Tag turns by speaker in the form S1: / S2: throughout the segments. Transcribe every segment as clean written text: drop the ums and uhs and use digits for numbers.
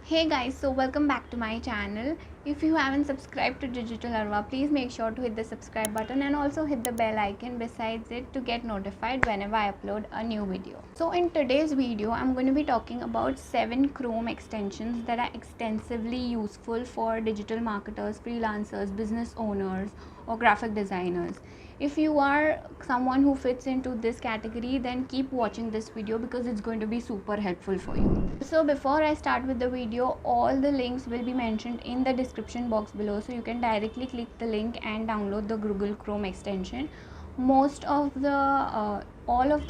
S1: Hey guys, so welcome back to my channel. If you haven't subscribed to Digital Arwa, please make sure to hit the subscribe button and also hit the bell icon besides it to get notified whenever I upload a new video. So in today's video, I'm going to be talking about 7 Chrome extensions that are extensively useful for digital marketers, freelancers, business owners or graphic designers. If you are someone who fits into this category, then keep watching this video because it's going to be super helpful for you. So before I start with the video, all the links will be mentioned in the description box below, so you can directly click the link and download the Google Chrome extension. Most of the all of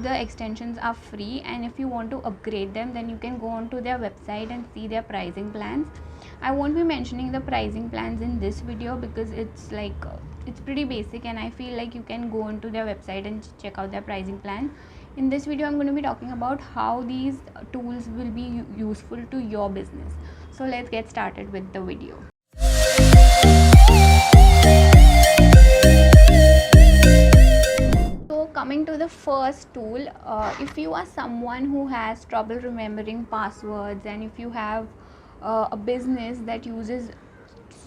S1: the extensions are free, and if you want to upgrade them, then you can go onto their website and see their pricing plans. I won't be mentioning the pricing plans in this video because it's pretty basic, and I feel like you can go onto their website and check out their pricing plan. In this video, I'm going to be talking about how these tools will be useful to your business. So let's get started with the video. So coming to the first tool, if you are someone who has trouble remembering passwords, and if you have a business that uses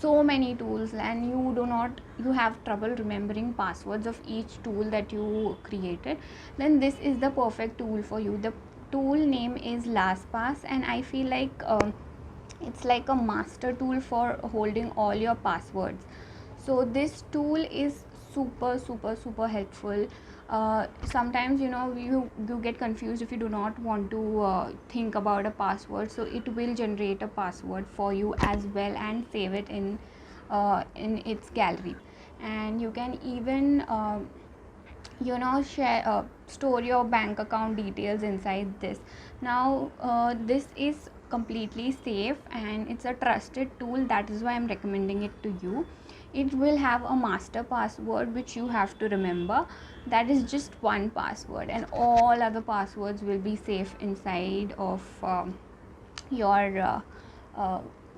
S1: so many tools and you have trouble remembering passwords of each tool that you created, then this is the perfect tool for you. The tool name is LastPass, and I feel like it's like a master tool for holding all your passwords. So this tool is super helpful. Sometimes you get confused if you do not want to think about a password, so it will generate a password for you as well and save it in its gallery. And you can even store your bank account details inside this. Now this is completely safe and it's a trusted tool. That is why I'm recommending it to you. It will have a master password which you have to remember. That is just one password, and all other passwords will be safe inside of your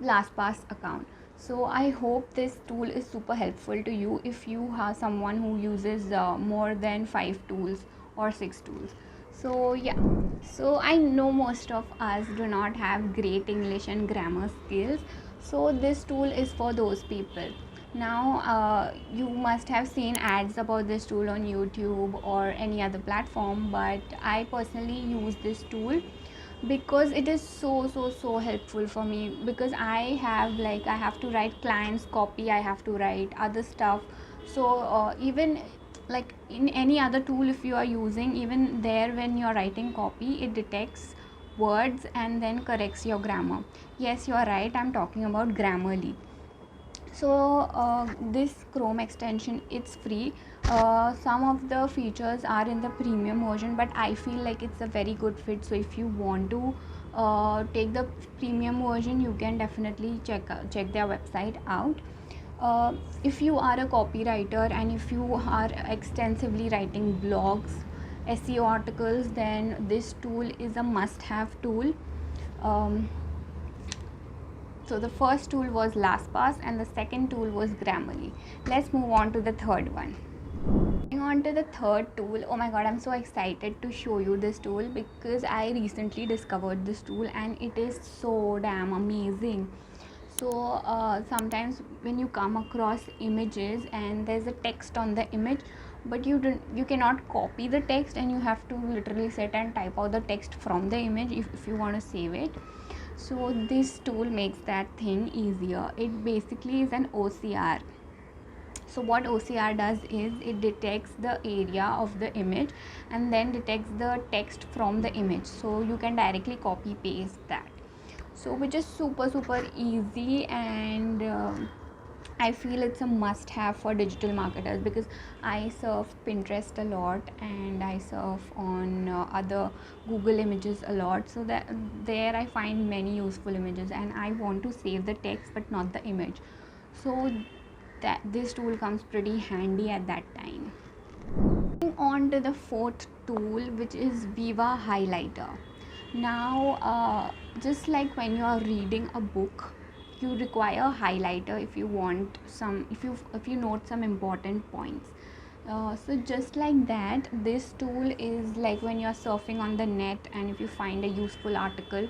S1: LastPass account. So I hope this tool is super helpful to you if you are someone who uses more than 5 tools or 6 tools. So yeah, so I know most of us do not have great English and grammar skills, so this tool is for those people. Now you must have seen ads about this tool on YouTube or any other platform, but I personally use this tool because it is so helpful for me, because I have to write clients copy, I have to write other stuff. So even like in any other tool, if you are using, even there when you are writing copy, it detects words and then corrects your grammar. Yes, you are right, I'm talking about Grammarly. So this Chrome extension, it's free. Some of the features are in the premium version, but I feel like it's a very good fit. So if you want to take the premium version, you can definitely check their website out. If you are a copywriter and if you are extensively writing blogs, SEO articles, then this tool is a must-have tool. So the first tool was LastPass and the second tool was Grammarly. Let's move on to the third one. Moving on to the third tool, oh my god, I'm so excited to show you this tool because I recently discovered this tool and it is so damn amazing. So sometimes when you come across images and there's a text on the image, but you cannot copy the text, and you have to literally sit and type out the text from the image if you want to save it. So this tool makes that thing easier. It basically is an OCR. So what OCR does is it detects the area of the image and then detects the text from the image, so you can directly copy paste that. So which is super easy, and I feel it's a must have for digital marketers because I surf Pinterest a lot and I surf on other Google images a lot. So that there I find many useful images and I want to save the text but not the image. So that this tool comes pretty handy at that time. Moving on to the fourth tool, which is Viva Highlighter. Now just like when you are reading a book, you require a highlighter if you want some, if you note some important points. So just like that, this tool is like when you're surfing on the net and if you find a useful article,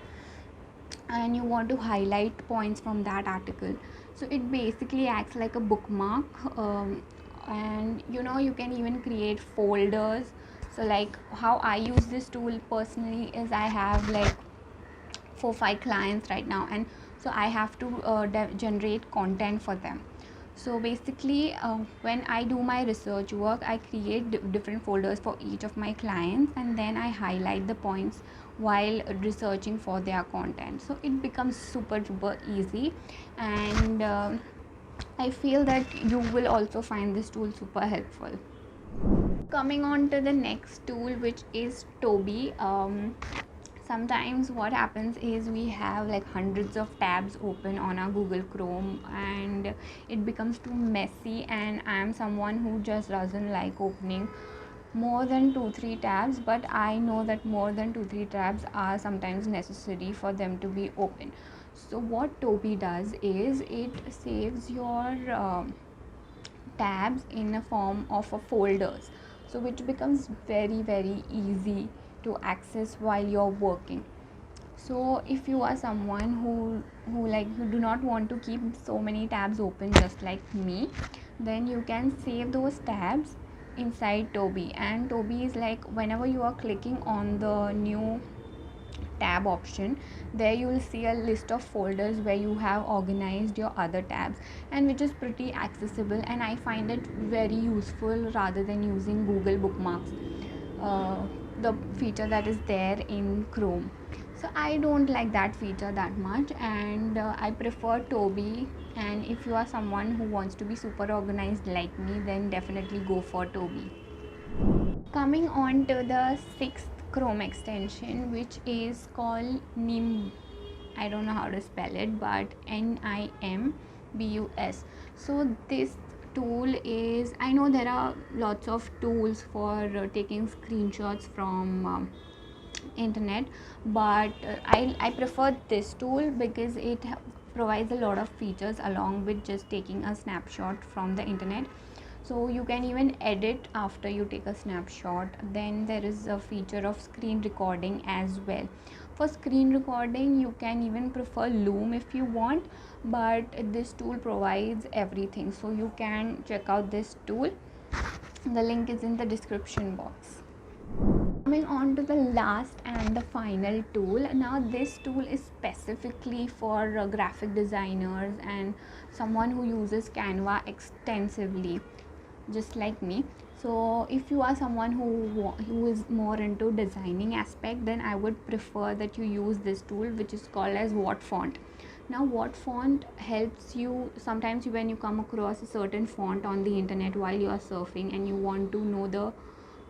S1: and you want to highlight points from that article. So it basically acts like a bookmark. And you can even create folders. So like how I use this tool personally is I have like 4 5 clients right now, and so I have to generate content for them. So basically, when I do my research work, I create different folders for each of my clients, and then I highlight the points while researching for their content. So it becomes super super easy, and I feel that you will also find this tool super helpful. Coming on to the next tool, which is Toby. Sometimes what happens is we have like hundreds of tabs open on our Google Chrome, and it becomes too messy, and I am someone who just doesn't like opening more than 2 3 tabs, but I know that more than 2 3 tabs are sometimes necessary for them to be open. So what Toby does is it saves your tabs in a form of a folders, so which becomes very very easy to access while you're working. So if you are someone who do not want to keep so many tabs open just like me, then you can save those tabs inside Toby. And Toby is like, whenever you are clicking on the new tab option, there you will see a list of folders where you have organized your other tabs, and which is pretty accessible, and I find it very useful rather than using Google bookmarks, uh, the feature that is there in Chrome. So I don't like that feature that much, and I prefer Toby. And if you are someone who wants to be super organized like me, then definitely go for Toby. Coming on to the sixth Chrome extension, which is called Nimbus. I don't know how to spell it, but Nimbus. So this tool is, I know there are lots of tools for taking screenshots from internet, but I prefer this tool because it provides a lot of features along with just taking a snapshot from the internet. So you can even edit after you take a snapshot. Then there is a feature of screen recording as well. For screen recording, you can even prefer Loom if you want, but this tool provides everything, so you can check out this tool. The link is in the description box. Coming on to the last and the final tool. Now this tool is specifically for graphic designers and someone who uses Canva extensively, just like me. So if you are someone who is more into designing aspect, then I would prefer that you use this tool, which is called as Whatfont. Now Whatfont helps you sometimes when you come across a certain font on the internet while you are surfing and you want to know the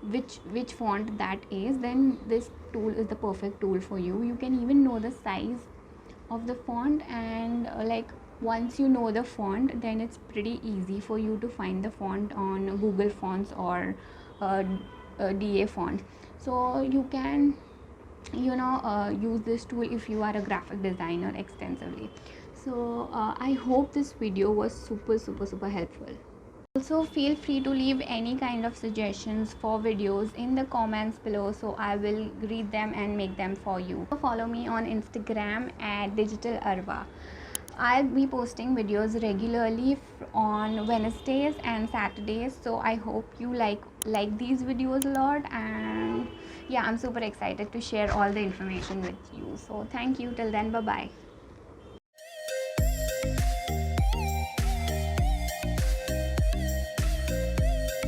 S1: which font that is, then this tool is the perfect tool for you. You can even know the size of the font, and like once you know the font, then it's pretty easy for you to find the font on Google Fonts or DA font. So you can use this tool if you are a graphic designer extensively. So I hope this video was super super super helpful. Also feel free to leave any kind of suggestions for videos in the comments below, so I will read them and make them for you. Follow me on Instagram at Digital Arwa. I'll be posting videos regularly on Wednesdays and Saturdays, so I hope you like these videos a lot. And yeah, I'm super excited to share all the information with you. So thank you. Till then, bye bye.